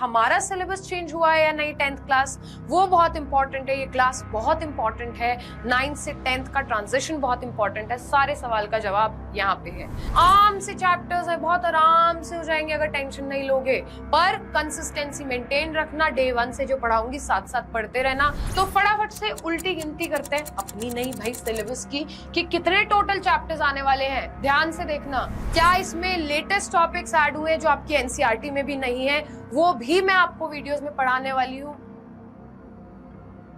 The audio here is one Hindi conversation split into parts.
हमारा सिलेबस चेंज हुआ है या नहीं 10th क्लास, वो बहुत इंपॉर्टेंट है। ये क्लास बहुत इंपॉर्टेंट है। 9th से 10th का ट्रांजिशन बहुत इंपॉर्टेंट है। सारे सवाल का जवाब यहाँ पे है। आम से चैप्टर्स है, बहुत आराम से हो जाएंगे अगर टेंशन नहीं लोगे, पर कंसिस्टेंसी मेंटेन रखना। डे 1 से जो पढ़ाऊंगी साथ साथ पढ़ते रहना। तो फटाफट से उल्टी गिनती करते हैं अपनी नहीं भाई सिलेबस की, कि कितने टोटल चैप्टर्स आने वाले हैं। ध्यान से देखना, क्या इसमें लेटेस्ट टॉपिक्स ऐड हुए जो आपकी एनसीईआरटी में भी नहीं है, वो भी मैं आपको वीडियोस में पढ़ाने वाली हूँ।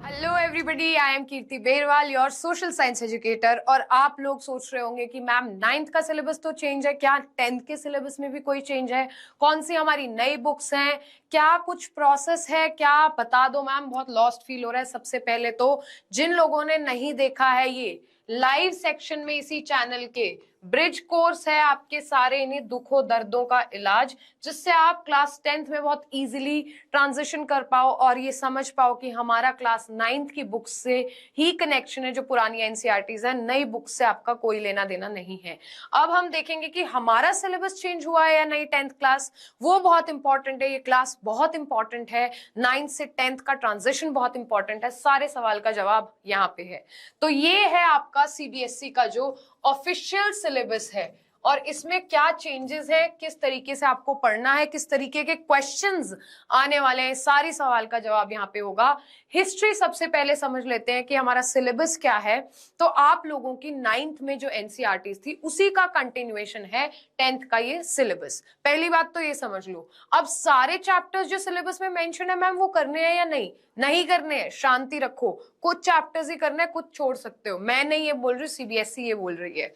Hello everybody, I am Kirti Berwal, your social science educator. और आप लोग सोच रहे होंगे कि मैम 9th का सिलेबस तो चेंज है, क्या 10th के सिलेबस में भी कोई चेंज है? कौन सी हमारी नई बुक्स हैं, क्या कुछ प्रोसेस है, क्या बता दो मैम, बहुत लॉस्ट फील हो रहा है। सबसे पहले तो जिन लोगों ने नहीं देखा है, ये लाइव सेक्शन में इसी चैनल के ब्रिज कोर्स है आपके सारे इन्हीं दुखों दर्दों का इलाज, जिससे आप क्लास 10th में बहुत इजीली ट्रांजिशन कर पाओ और ये समझ पाओ कि हमारा क्लास 9th की बुक्स से ही कनेक्शन है। जो पुरानी एनसीईआरटीज है, नई बुक्स से आपका कोई लेना देना नहीं है। अब हम देखेंगे कि हमारा सिलेबस चेंज हुआ है या नहीं 10th क्लास, वो बहुत इंपॉर्टेंट है। ये क्लास बहुत इंपॉर्टेंट है। 9th से 10th का ट्रांजिशन बहुत इंपॉर्टेंट है। सारे सवाल का जवाब यहाँ पे है। तो ये है आपका सीबीएसई का जो ऑफिशियल सिलेबस है, और इसमें क्या चेंजेस है, किस तरीके से आपको पढ़ना है, किस तरीके के क्वेश्चंस आने वाले हैं, सारी सवाल का जवाब यहाँ पे होगा। हिस्ट्री सबसे पहले समझ लेते हैं कि हमारा सिलेबस क्या है। तो आप लोगों की 9th में जो एनसीईआरटी थी उसी का कंटिन्यूएशन है 10th का ये सिलेबस। पहली बात तो ये समझ लो। अब सारे चैप्टर्स जो सिलेबस में मेंशन है मैम, वो करने हैं या नहीं? नहीं करने हैं, शांति रखो। कुछ चैप्टर्स ही करना है, कुछ छोड़ सकते हो। मैं नहीं ये बोल रही हूँ, सीबीएसई ये बोल रही है।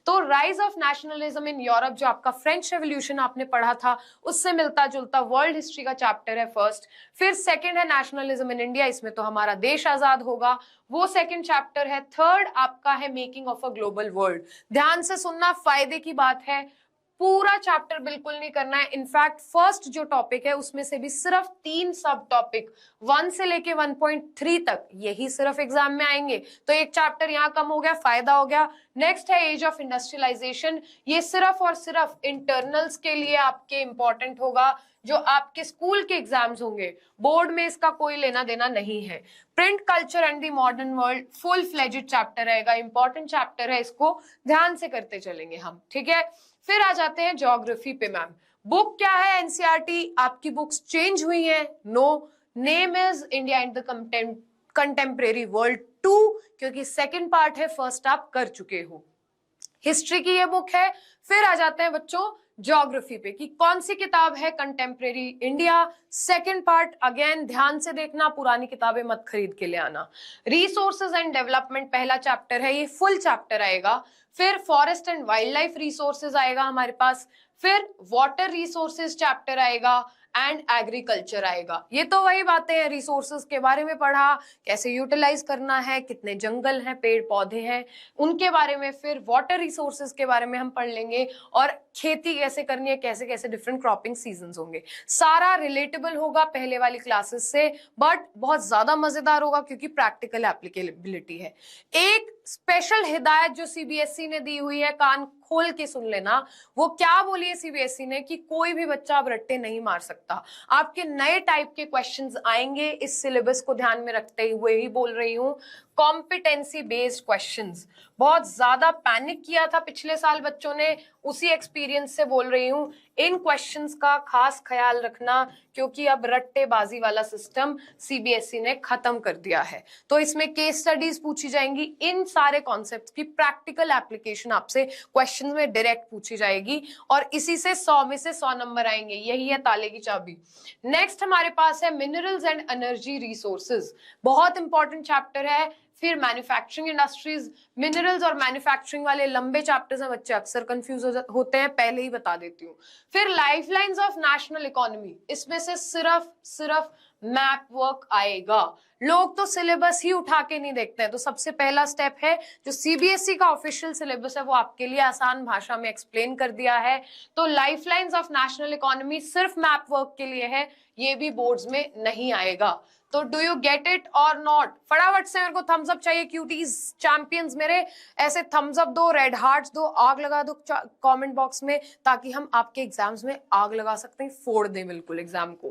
तो rise of nationalism in Europe, जो आपका फ्रेंच रेवोल्यूशन आपने पढ़ा था, उससे मिलता जुलता वर्ल्ड हिस्ट्री का चैप्टर है फर्स्ट। फिर सेकंड है नेशनलिज्म इन इंडिया, इसमें तो हमारा देश आजाद होगा, वो सेकंड चैप्टर है। थर्ड आपका है making of a global world. ध्यान से सुनना, फायदे की बात है। पूरा चैप्टर बिल्कुल नहीं करना है। इनफैक्ट फर्स्ट जो टॉपिक है उसमें से भी सिर्फ 3 सब टॉपिक 1 से लेके 1.3 तक यही सिर्फ एग्जाम में आएंगे। तो एक चैप्टर यहाँ कम हो गया, फायदा हो गया। नेक्स्ट है एज ऑफ इंडस्ट्रियलाइजेशन, ये सिर्फ और सिर्फ इंटरनल्स के लिए आपके इंपॉर्टेंट होगा, जो आपके स्कूल के एग्जाम्स होंगे। बोर्ड में इसका कोई लेना देना नहीं है। Print culture and the modern world full fledged chapter रहेगा, इंपॉर्टेंट चैप्टर है, इसको ध्यान से करते चलेंगे हम, ठीक है। फिर आ जाते हैं ज्योग्राफी पे। मैम बुक क्या है एनसीईआरटी? आपकी बुक्स चेंज हुई हैं? No, name is India and the contemporary world 2, क्योंकि सेकंड पार्ट है, फर्स्ट आप कर चुके हो। हिस्ट्री की ये बुक है। फिर आ जाते हैं बच्चों ज्योग्राफी पे कि कौन सी किताब है contemporary India, second part. Again ध्यान से देखना, पुरानी किताबें मत खरीद के ले आना। रिसोर्सेज एंड डेवलपमेंट पहला चैप्टर है, ये फुल चैप्टर आएगा। फिर forest and wild life resources आएगा हमारे पास। फिर वाटर रिसोर्सेज चैप्टर आएगा एंड एग्रीकल्चर आएगा। ये तो वही बातें हैं, रिसोर्सेज के बारे में पढ़ा, कैसे यूटिलाइज करना है, कितने जंगल हैं, पेड़ पौधे हैं, उनके बारे में। फिर वाटर रिसोर्सेज के बारे में हम पढ़ लेंगे, और खेती कैसे करनी है, कैसे कैसे डिफरेंट क्रॉपिंग सीजन्स होंगे। सारा रिलेटेबल होगा पहले वाली क्लासेस से, बट बहुत ज्यादा मजेदार होगा क्योंकि प्रैक्टिकल एप्लीकेबिलिटी है। एक स्पेशल हिदायत जो सीबीएसई ने दी हुई है, कान खोल के सुन लेना। वो क्या बोली है सीबीएसई ने कि कोई भी बच्चा अब रट्टे नहीं मार सकता। आपके नए टाइप के क्वेश्चंस आएंगे इस सिलेबस को ध्यान में रखते हुए ही बोल रही हूँ। कॉम्पिटेंसी बेस्ड क्वेश्चंस, बहुत ज्यादा पैनिक किया था पिछले साल बच्चों ने, उसी एक्सपीरियंस से बोल रही हूँ। इन क्वेश्चंस का खास ख्याल रखना, क्योंकि अब रट्टेबाजी वाला सिस्टम सीबीएसई ने खत्म कर दिया है। तो इसमें केस स्टडीज पूछी जाएंगी, इन सारे कॉन्सेप्ट्स की प्रैक्टिकल एप्लीकेशन आपसे क्वेश्चंस में डायरेक्ट पूछी जाएगी, और इसी से 100 में से 100 नंबर आएंगे। यही है ताले की चाबी। नेक्स्ट हमारे पास है मिनरल्स एंड एनर्जी रिसोर्सेज, बहुत इंपॉर्टेंट चैप्टर है। फिर मैन्युफैक्चरिंग इंडस्ट्रीज, मिनरल्स और मैन्युफैक्चरिंग वाले लंबे चैप्टर्स हैं, बच्चे अक्सर कंफ्यूज होते हैं, पहले ही बता देती हूँ। फिर लाइफलाइंस ऑफ नेशनल इकोनॉमी, इसमें से सिर्फ मैप वर्क आएगा। लोग तो सिलेबस ही उठा के नहीं देखते हैं। तो सबसे पहला स्टेप है, जो सीबीएसई का ऑफिशियल सिलेबस है वो आपके लिए आसान भाषा में एक्सप्लेन कर दिया है। तो लाइफलाइंस ऑफ नेशनल इकोनॉमी सिर्फ मैप वर्क के लिए है, ये भी बोर्ड्स में नहीं आएगा। तो डू यू गेट इट और नॉट? फटाफट से मेरे को थम्स अप चाहिए क्यूटीज चैंपियंस मेरे, ऐसे थम्स अप दो, रेड हार्ट्स दो, आग लगा दो कमेंट बॉक्स में, ताकि हम आपके एग्जाम्स में आग लगा सकते हैं, फोड़ दें बिल्कुल एग्जाम को।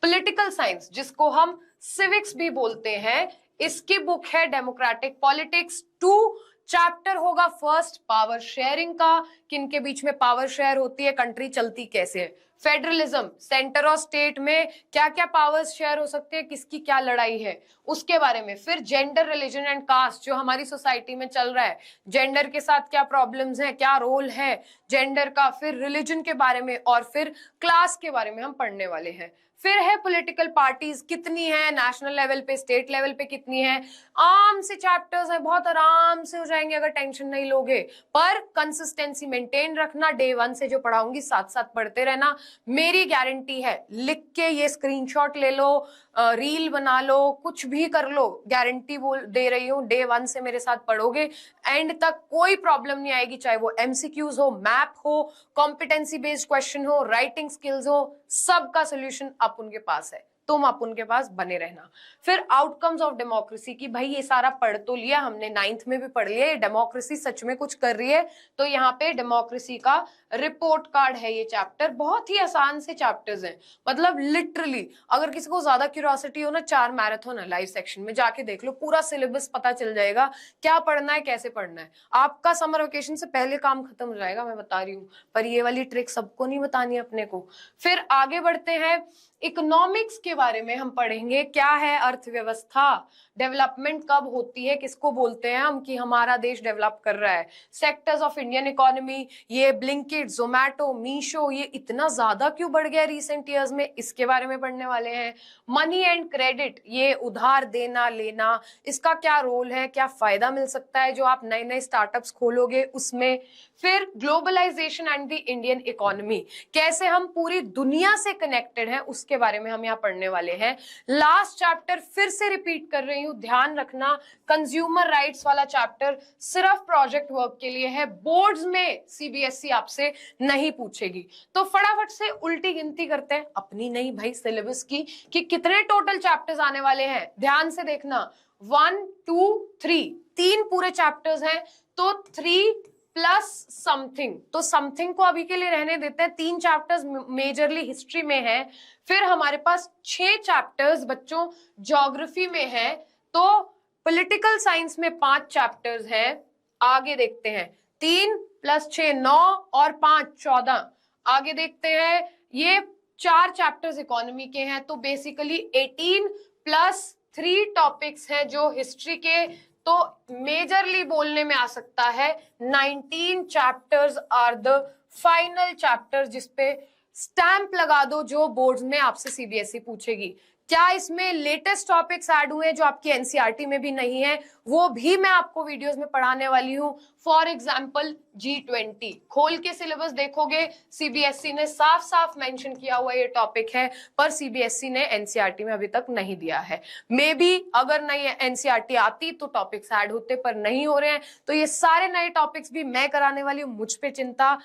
पॉलिटिकल साइंस, जिसको हम सिविक्स भी बोलते हैं, इसकी बुक है डेमोक्रेटिक पॉलिटिक्स 2। चैप्टर होगा फर्स्ट पावर शेयरिंग का, किनके बीच में पावर शेयर होती है, कंट्री चलती कैसे है, फेडरलिज्म, सेंटर और स्टेट में क्या क्या पावर्स शेयर हो सकते हैं, किसकी क्या लड़ाई है, उसके बारे में। फिर जेंडर, रिलीजन एंड कास्ट, जो हमारी सोसाइटी में चल रहा है, जेंडर के साथ क्या प्रॉब्लम्स हैं, क्या रोल है जेंडर का। फिर रिलीजन के बारे में और फिर क्लास के बारे में हम पढ़ने वाले हैं। फिर है पॉलिटिकल पार्टीज कितनी है, नेशनल लेवल पे, स्टेट लेवल पे कितनी है। आम से चैप्टर्स है, बहुत आराम से हो जाएंगे अगर टेंशन नहीं लोगे, पर कंसिस्टेंसी मेंटेन रखना। डे 1 से जो पढ़ाऊंगी साथ साथ पढ़ते रहना, मेरी गारंटी है। लिख के ये स्क्रीनशॉट ले लो, रील बना लो, कुछ भी कर लो, गारंटी बोल दे रही हूँ। डे 1 से मेरे साथ पढ़ोगे, एंड तक कोई प्रॉब्लम नहीं आएगी, चाहे वो एमसीक्यूज हो, मैप हो, कॉम्पिटेंसी बेस्ड क्वेश्चन हो, राइटिंग स्किल्स हो, सबका सोल्यूशन आप उनके पास है, तुम आप उनके पास बने रहना। फिर आउटकम्स ऑफ डेमोक्रेसी की, भाई ये सारा पढ़ तो लिया हमने, 9th में भी पढ़ लिया, ये डेमोक्रेसी सच में कुछ कर रही है, तो यहाँ पे डेमोक्रेसी का रिपोर्ट कार्ड है ये चैप्टर। बहुत ही आसान से चैप्टर्स हैं, मतलब लिटरली अगर किसी को ज्यादा क्यूरियोसिटी हो ना, 4 मैराथन है लाइव सेक्शन में, जाके देख लो, पूरा सिलेबस पता चल जाएगा क्या पढ़ना है, कैसे पढ़ना है। आपका समर वेकेशन से पहले काम खत्म हो जाएगा, मैं बता रही हूँ, पर ये वाली ट्रिक सबको नहीं बतानी अपने को। फिर आगे बढ़ते हैं, इकोनॉमिक्स के बारे में हम पढ़ेंगे, क्या है अर्थव्यवस्था, डेवलपमेंट कब होती है, किसको बोलते हैं हम कि हमारा देश डेवलप कर रहा है। सेक्टर्स ऑफ इंडियन इकोनॉमी, ये ब्लिंकिट, जोमैटो, मीशो, ये इतना ज्यादा क्यों बढ़ गया रिसेंट ईयर्स में, इसके बारे में पढ़ने वाले हैं। मनी एंड क्रेडिट, ये उधार देना लेना, इसका क्या रोल है, क्या फायदा मिल सकता है जो आप नए नए स्टार्टअप्स खोलोगे उसमें। फिर globalisation and the Indian economy, कैसे हम पूरी दुनिया से कनेक्टेड हैं, उसके बारे में हम यहाँ पढ़ने वाले हैं। लास्ट चैप्टर फिर से रिपीट कर रही हूँ, ध्यान रखना, कंज्यूमर राइट्स वाला चैप्टर सिर्फ प्रोजेक्ट वर्क के लिए है, बोर्ड्स में सीबीएसई आपसे नहीं पूछेगी। तो फटाफट से उल्टी गिनती करते हैं अपनी नहीं भाई सिलेबस की, कि कितने टोटल चैप्टर्स आने वाले हैं। ध्यान से देखना, 1 2 3, 3 पूरे चैप्टर्स हैं, तो 3 प्लस समथिंग, तो समथिंग को अभी के लिए रहने देते हैं। 3 चैप्टर्स मेजरली हिस्ट्री में है, फिर हमारे पास 6 चैप्टर्स बच्चों ज्योग्राफी में है, तो पॉलिटिकल साइंस में 5 चैप्टर्स हैं। आगे देखते हैं, 3 + 6 9 और 5 14। आगे देखते हैं, ये 4 चैप्टर्स इकोनॉमी के हैं, तो बेसिकली 18 + 3 टॉपिक्स हैं जो हिस्ट्री के, तो मेजरली बोलने में आ सकता है 19 chapters are the final chapter, जिसपे स्टैंप लगा दो, जो बोर्ड्स में आपसे सीबीएसई पूछेगी। क्या इसमें लेटेस्ट टॉपिक्स ऐड हुए जो आपकी एनसीईआरटी में भी नहीं है, वो भी मैं आपको वीडियोस में पढ़ाने वाली हूँ। फॉर एग्जाम्पल G20 खोल के सिलेबस देखोगे, सीबीएसई ने साफ साफ मेंशन किया हुआ ये टॉपिक है, पर सीबीएसई ने एनसीईआरटी में अभी तक नहीं दिया है। मे बी अगर नई एनसीईआरटी आती तो टॉपिक्स ऐड होते, पर नहीं हो रहे हैं, तो ये सारे नए टॉपिक्स भी मैं कराने वाली हूँ। मुझ पे चिंता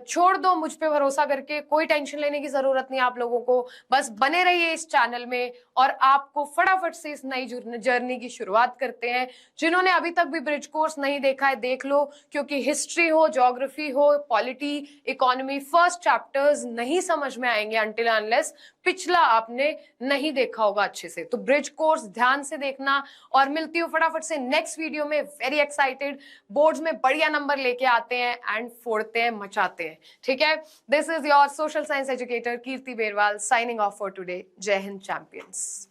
छोड़ दो, मुझ पे भरोसा करके, कोई टेंशन लेने की जरूरत नहीं आप लोगों को, बस बने रहिए इस चैनल में। और आपको फटाफट से इस नई जर्नी की शुरुआत करते हैं। जिन्होंने अभी तक भी ब्रिज कोर्स नहीं देखा है देख लो, क्योंकि हिस्ट्री हो, ज्योग्राफी हो, पॉलिटी, इकोनॉमी, फर्स्ट चैप्टर्स नहीं समझ में आएंगे अनटिल अनलेस पिछला आपने नहीं देखा होगा अच्छे से। तो ब्रिज कोर्स ध्यान से देखना, और मिलती हूँ फटाफट से नेक्स्ट वीडियो में। वेरी एक्साइटेड, बोर्ड्स में बढ़िया नंबर लेके आते हैं एंड फोड़ते हैं, मचाते हैं, ठीक है। This is your social science educator Kirti Berwal signing off for today. जय हिंद चैंपियंस।